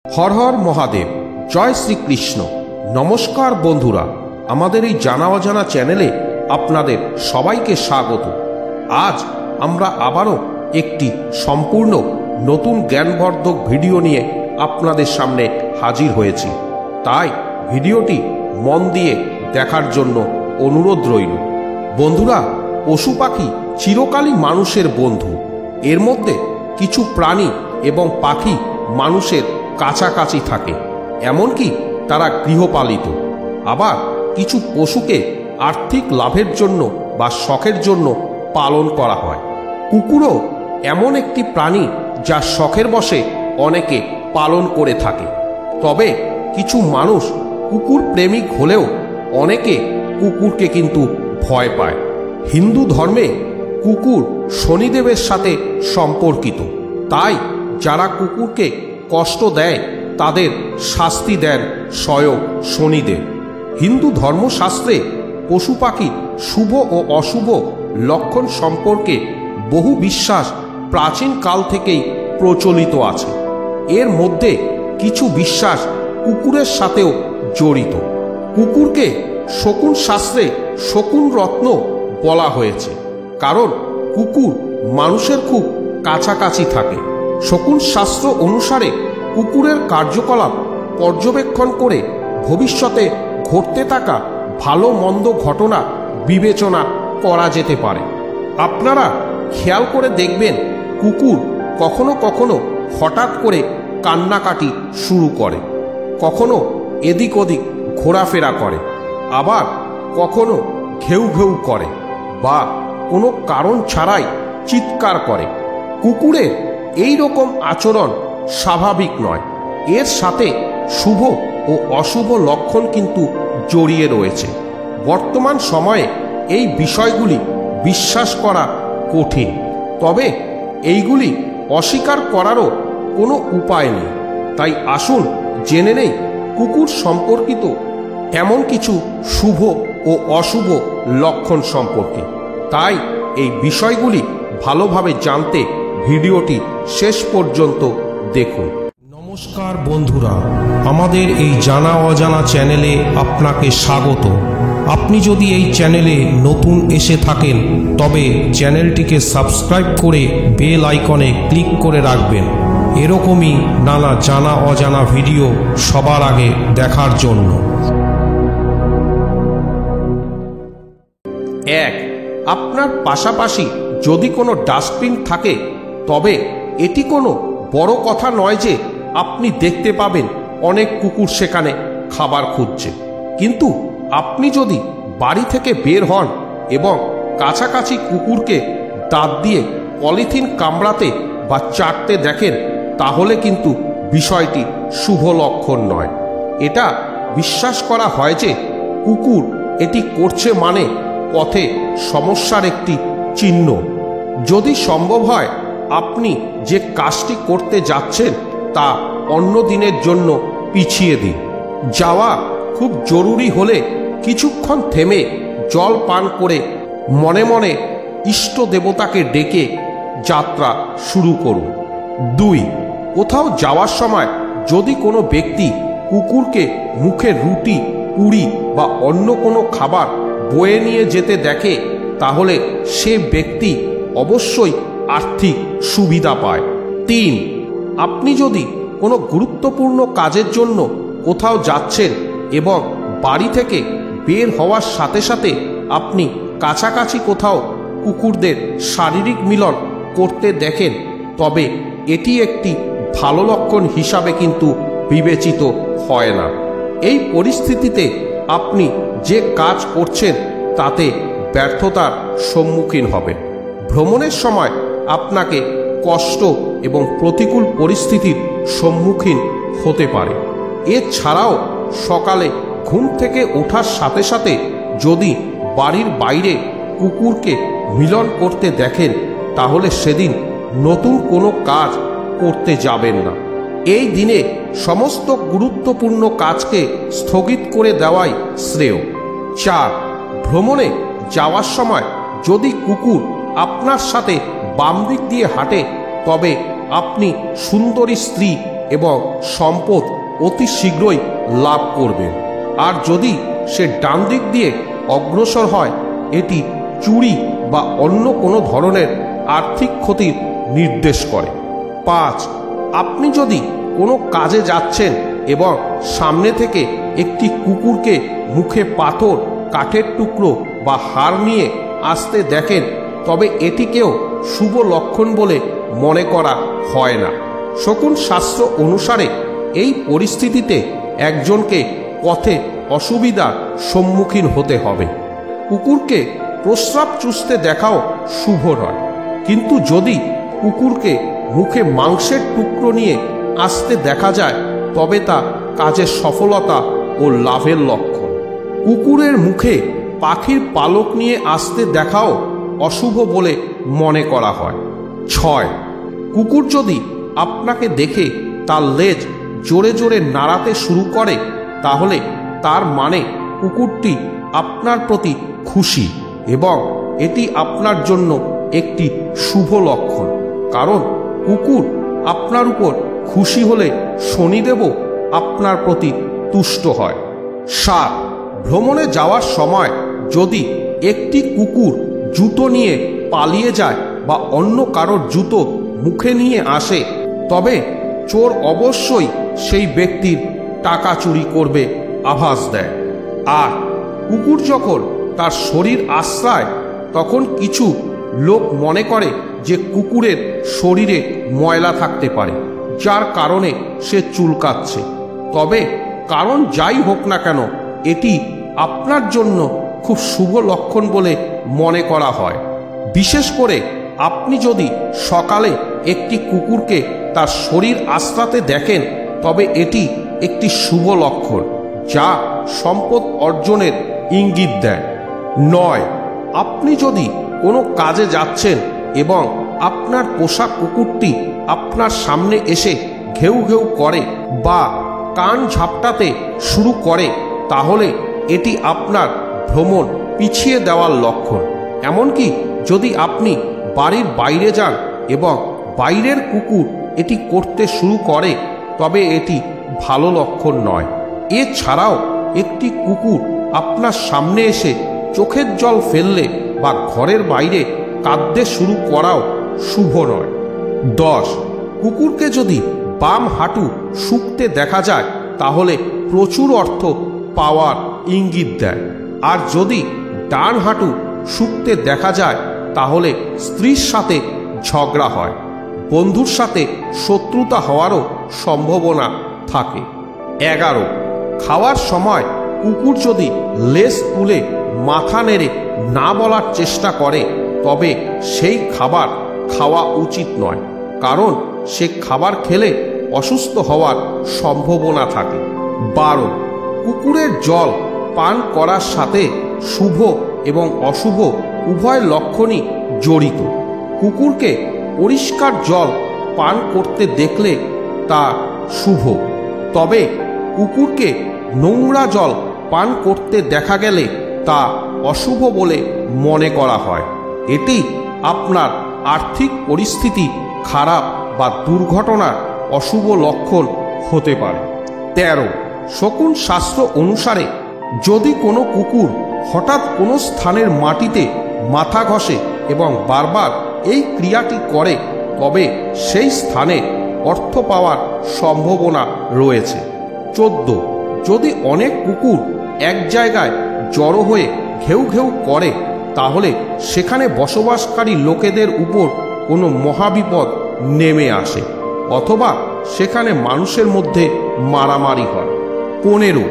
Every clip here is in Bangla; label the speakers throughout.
Speaker 1: হর হর মহাদেব, জয় শ্রীকৃষ্ণ। নমস্কার বন্ধুরা, আমাদের এই জানা অজানা চ্যানেলে আপনাদের সবাইকে স্বাগত। আজ আমরা আবারও একটি সম্পূর্ণ নতুন জ্ঞানবর্ধক ভিডিও নিয়ে আপনাদের সামনে হাজির হয়েছি। তাই ভিডিওটি মন দিয়ে দেখার জন্য অনুরোধ রইল। বন্ধুরা, পশু পাখি চিরকালই মানুষের বন্ধু। এর মধ্যে কিছু প্রাণী এবং পাখি মানুষের কাছাকাছি থাকে, এমনকি তারা গৃহপালিত। আবার কিছু পশুকে আর্থিক লাভের জন্য বা শখের জন্য পালন করা হয়। কুকুরও এমন একটি প্রাণী যা শখের বশে অনেকে পালন করে থাকে। তবে কিছু মানুষ কুকুর প্রেমিক হলেও অনেকে কুকুরকে কিন্তু ভয় পায়। হিন্দু ধর্মে কুকুর শনিদেবের সাথে সম্পর্কিত। তাই যারা কুকুরকে কষ্ট দেয় তাদের শাস্তি দেন স্বয়ং শনিদেব। হিন্দু ধর্মশাস্ত্রে পশু পাখির শুভ ও অশুভ লক্ষণ সম্পর্কে বহু বিশ্বাস প্রাচীন কাল থেকেই প্রচলিত আছে। এর মধ্যে কিছু বিশ্বাস কুকুরের সাথেও জড়িত। কুকুরকে শকুন শাস্ত্রে শকুন রত্ন বলা হয়েছে, কারণ কুকুর মানুষের খুব কাছাকাছি থাকে। শকুন শাস্ত্র অনুসারে কুকুরের কার্যকলাপ পর্যবেক্ষণ করে ভবিষ্যতে ঘটতে থাকা ভালো মন্দ ঘটনা বিবেচনা করা যেতে পারে। আপনারা খেয়াল করে দেখবেন, কুকুর কখনো কখনো হঠাৎ করে কান্নাকাটি শুরু করে, কখনো এদিক ওদিক ঘোরাফেরা করে, আবার কখনো ঘেউ ঘেউ করে বা কোনো কারণ ছাড়াই চিৎকার করে। কুকুরের এই রকম আচরণ স্বাভাবিক নয়। এর সাথে শুভ ও অশুভ লক্ষণ কিন্তু জড়িয়ে রয়েছে। বর্তমান সময়ে এই বিষয়গুলি বিশ্বাস করা কঠিন, তবে এইগুলি অস্বীকার করারও কোনো উপায় নেই। তাই আসুন জেনে নেই কুকুর সম্পর্কিত এমন কিছু শুভ ও অশুভ লক্ষণ সম্পর্কে। তাই এই বিষয়গুলি ভালোভাবে জানতে ভিডিওটি শেষ পর্যন্ত দেখুন। নমস্কার বন্ধুরা, আমাদের এই জানা অজানা চ্যানেলে আপনাকে স্বাগত। আপনি যদি এই চ্যানেলে নতুন এসে থাকেন তবে চ্যানেলটিকে সাবস্ক্রাইব করে বেল আইকনে ক্লিক করে রাখবেন, এরকমই নানা জানা অজানা ভিডিও সবার আগে দেখার জন্য। 1. আপনার পাশাপাশি যদি কোনো ডাস্টবিন থাকে তবে এটি কোনো বড় কথা নয় যে আপনি দেখতে পাবেন অনেক কুকুর সেখানে খাবার খুঁজছে। কিন্তু আপনি যদি বাড়ি থেকে বের হন এবং কাছাকাছি কুকুরকে দাঁত দিয়ে পলিথিন কামড়াতে বা চাটতে দেখেন, তাহলে কিন্তু বিষয়টি শুভ লক্ষণ নয়। এটা বিশ্বাস করা হয় যে কুকুর এটি করছে মানে পথে সমস্যার একটি চিহ্ন। যদি সম্ভব হয় আপনি যে কাজটি করতে যাচ্ছেন তা অন্য দিনের জন্য পিছিয়ে দিন। যাওয়া খুব জরুরি হলে কিছুক্ষণ থেমে জল পান করে মনে মনে ইষ্ট দেবতাকে ডেকে যাত্রা শুরু করুন। 2. কোথাও যাওয়ার সময় যদি কোনো ব্যক্তি কুকুরকে মুখে রুটি, পুরি বা অন্য কোনো খাবার বয়ে নিয়ে যেতে দেখে, তাহলে সে ব্যক্তি অবশ্যই আর্থিক সুবিধা পায়। 3. আপনি যদি কোনো গুরুত্বপূর্ণ কাজের জন্য কোথাও যাচ্ছেন এবং বাড়ি থেকে বের হওয়ার সাথে সাথে আপনি কাছাকাছি কোথাও কুকুরদের শারীরিক মিলন করতে দেখেন, তবে এটি একটি ভালো লক্ষণ হিসাবে কিন্তু বিবেচিত হয় না। এই পরিস্থিতিতে আপনি যে কাজ করছেন তাতে ব্যর্থতার সম্মুখীন হবেন। ভ্রমণের সময় আপনাকে কষ্ট এবং প্রতিকূল পরিস্থিতির সম্মুখীন হতে পারে। এছাড়াও সকালে ঘুম থেকে ওঠার সাথে সাথে যদি বাড়ির বাইরে কুকুরকে মিলন করতে দেখেন, তাহলে সেদিন নতুন কোনো কাজ করতে যাবেন না। এই দিনে সমস্ত গুরুত্বপূর্ণ কাজকে স্থগিত করে দেওয়াই শ্রেয়। 4. ভ্রমণে যাওয়ার সময় যদি কুকুর আপনার সাথে বাম দিক দিয়ে হাঁটে, তবে আপনি সুন্দরী স্ত্রী এবং সম্পদ অতি শীঘ্রই লাভ করবেন। আর যদি সে ডান দিক দিয়ে অগ্রসর হয়, এটি চুরি বা অন্য কোনো ধরনের আর্থিক ক্ষতির নির্দেশ করে। 5, আপনি যদি কোনো কাজে যাচ্ছেন এবং সামনে থেকে একটি কুকুরকে মুখে পাথর, কাঠের টুকরো বা হাড় নিয়ে আসতে দেখেন, তবে এটিকেও শুভ লক্ষণ বলে মনে করা হয় না। শকুন শাস্ত্র অনুসারে এই পরিস্থিতিতে একজনকে পথে অসুবিধার সম্মুখীন হতে হবে। কুকুরকে প্রস্রাব চুষতে দেখাও শুভ নয়, কিন্তু যদি কুকুরকে মুখে মাংসের টুকরো নিয়ে আসতে দেখা যায়, তবে তা কাজের সফলতা ও লাভের লক্ষণ। কুকুরের মুখে পাখির পালক নিয়ে আসতে দেখাও অশুভ বলে মনে করা হয়। 6, কুকুর যদি আপনাকে দেখে তার লেজ জোরে জোরে নাড়াতে শুরু করে, তাহলে তার মানে কুকুরটি আপনার প্রতি খুশি এবং এটি আপনার জন্য একটি শুভ লক্ষণ, কারণ কুকুর আপনার উপর খুশি হলে শনিদেবও আপনার প্রতি তুষ্ট হয়। 7, ভ্রমণে যাওয়ার সময় যদি একটি কুকুর জুতো নিয়ে পালিয়ে যায় বা অন্য কারোর জুতো মুখে নিয়ে আসে, তবে চোর অবশ্যই সেই ব্যক্তির টাকা চুরি করবে আভাস দেয়। আর কুকুর যখন তার শরীর আশ্রায়, তখন কিছু লোক মনে করে যে কুকুরের শরীরে ময়লা থাকতে পারে, যার কারণে সে চুলকাচ্ছে। তবে কারণ যাই হোক না কেন, এটি আপনার জন্য খুব শুভ লক্ষণ বলে মনে করা হয়। বিশেষ করে আপনি যদি সকালে একটি কুকুরকে তার শরীর আশ্রাতে দেখেন, তবে এটি একটি শুভ লক্ষণ, যা সম্পদ অর্জনের ইঙ্গিত দেয়। 9, আপনি যদি কোনো কাজে যাচ্ছেন এবং আপনার পোষা কুকুরটি আপনার সামনে এসে ঘেউ ঘেউ করে বা কান ঝাপটাতে শুরু করে, তাহলে এটি আপনার ভ্রমণ পিছিয়ে দেওয়ার লক্ষণ। এমনকি যদি আপনি বাড়ির বাইরে যান এবং বাইরের কুকুর এটি করতে শুরু করে, তবে এটি ভালো লক্ষণ নয়। এছাড়াও একটি কুকুর আপনার সামনে এসে চোখের জল ফেললে বা ঘরের বাইরে কাঁদতে শুরু করাও শুভ নয়। 10, কুকুরকে যদি বাম হাঁটু শুকতে দেখা যায়, তাহলে প্রচুর অর্থ পাওয়ার ইঙ্গিত দেয়। আর যদি ডান হাঁটু শুকতে দেখা যায়, তাহলে স্ত্রীর সাথে ঝগড়া হয়, বন্ধুর সাথে শত্রুতা হওয়ারও সম্ভাবনা থাকে। 11, খাওয়ার সময় কুকুর যদি লেজ তুলে মাথা নেড়ে না বলার চেষ্টা করে, তবে সেই খাবার খাওয়া উচিত নয়, কারণ সে খাবার খেলে অসুস্থ হওয়ার সম্ভাবনা থাকে। 12, কুকুরের জল পান করার সাথে শুভ এবং অশুভ উভয় লক্ষণই জড়িত। কুকুরকে পরিষ্কার জল পান করতে দেখলে তা শুভ, তবে কুকুরকে নোংরা জল পান করতে দেখা গেলে তা অশুভ বলে মনে করা হয়। এটি আপনার আর্থিক পরিস্থিতি খারাপ বা দুর্ঘটনার অশুভ লক্ষণ হতে পারে। 13, শকুন শাস্ত্র অনুসারে যদি কোনো কুকুর হঠাৎ কোনো স্থানের মাটিতে মাথা ঘষে এবং বারবার এই ক্রিয়াটি করে, তবে সেই স্থানে অর্থ পাওয়ার সম্ভাবনা রয়েছে। 14, যদি অনেক কুকুর এক জায়গায় জড়ো হয়ে ঘেউ ঘেউ করে, তাহলে সেখানে বসবাসকারী লোকেদের উপর কোনো মহাবিপদ নেমে আসে, অথবা সেখানে মানুষের মধ্যে মারামারি হয়। 15,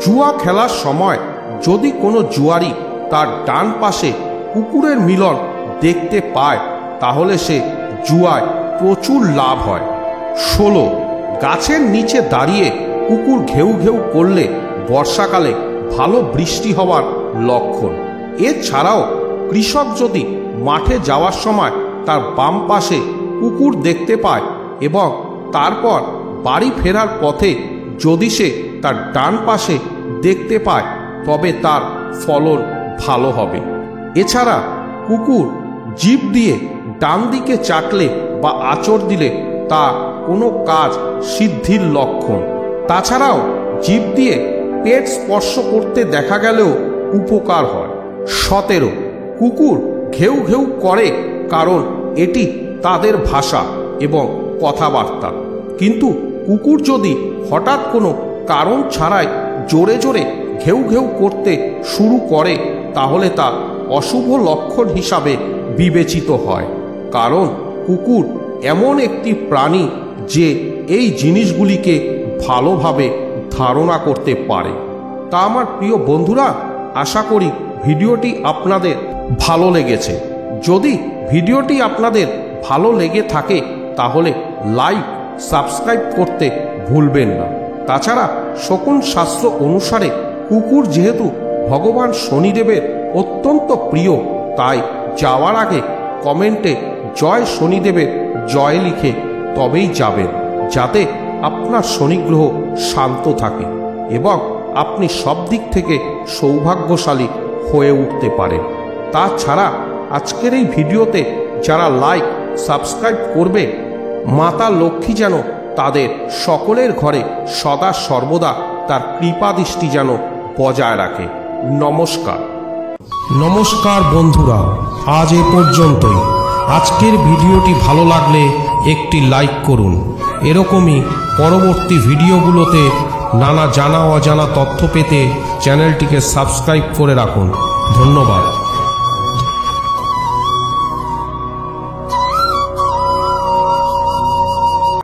Speaker 1: জুয়া খেলার সময় যদি কোনো জুয়ারি তার ডান পাশে কুকুরের মিলন দেখতে পায়, তাহলে সে জুয়ায় প্রচুর লাভ হয়। 16, গাছের নিচে দাঁড়িয়ে কুকুর ঘেউ ঘেউ করলে বর্ষাকালে ভালো বৃষ্টি হওয়ার লক্ষণ। এছাড়াও কৃষক যদি মাঠে যাওয়ার সময় তার বাম পাশে কুকুর দেখতে পায় এবং তারপর বাড়ি ফেরার পথে যদি সে তার ডান পাশে দেখতে পায়, তবে তার ফলন ভালো হবে। এছাড়া কুকুর জিভ দিয়ে ডান দিকে চাটলে বা আঁচড় দিলে তা কোনো কাজ সিদ্ধির লক্ষণ। তাছাড়াও জিভ দিয়ে পেট স্পর্শ করতে দেখা গেলেও উপকার হয়। 17, কুকুর ঘেউ ঘেউ করে কারণ এটি তাদের ভাষা এবং কথাবার্তা। কিন্তু কুকুর যদি হঠাৎ কোনো কারণ ছাড়াই জোরে জোরে ঘেউ ঘেউ করতে শুরু করে তাহলে তা অশুভ লক্ষণ হিসাবে বিবেচিত হয়। কারণ কুকুর এমন একটি প্রাণী যে এই জিনিসগুলিকে ভালোভাবে ধারণা করতে পারে। তা আমার প্রিয় বন্ধুরা, আশা করি ভিডিওটি আপনাদের ভালো লেগেছে। যদি ভিডিওটি আপনাদের ভালো লেগে থাকে তাহলে লাইক সাবস্ক্রাইব করতে ভুলবেন না। তাছাড়া শকুন শাস্ত্র অনুসারে কুকুর যেহেতু ভগবান শনিদেবের অত্যন্ত প্রিয়, তাই যাওয়ার আগে কমেন্টে জয় শনিদেবের জয় লিখে তবেই যাবেন, যাতে আপনার শনিগ্রহ শান্ত থাকে এবং আপনি সব দিক থেকে সৌভাগ্যশালী হয়ে উঠতে পারেন। তাছাড়া আজকের এই ভিডিওতে যারা লাইক সাবস্ক্রাইব করবে, মাতা লক্ষ্মী যেন তাদের সকলের ঘরে সদা সর্বদা তার কৃপা দৃষ্টি যেন বজায় রাখে। নমস্কার। নমস্কার বন্ধুরা, আজ এ পর্যন্তই। আজকের ভিডিওটি ভালো লাগলে একটি লাইক করুন। এরকমই পরবর্তী ভিডিওগুলোতে নানা জানা অজানা তথ্য পেতে চ্যানেলটিকে সাবস্ক্রাইব করে রাখুন। ধন্যবাদ।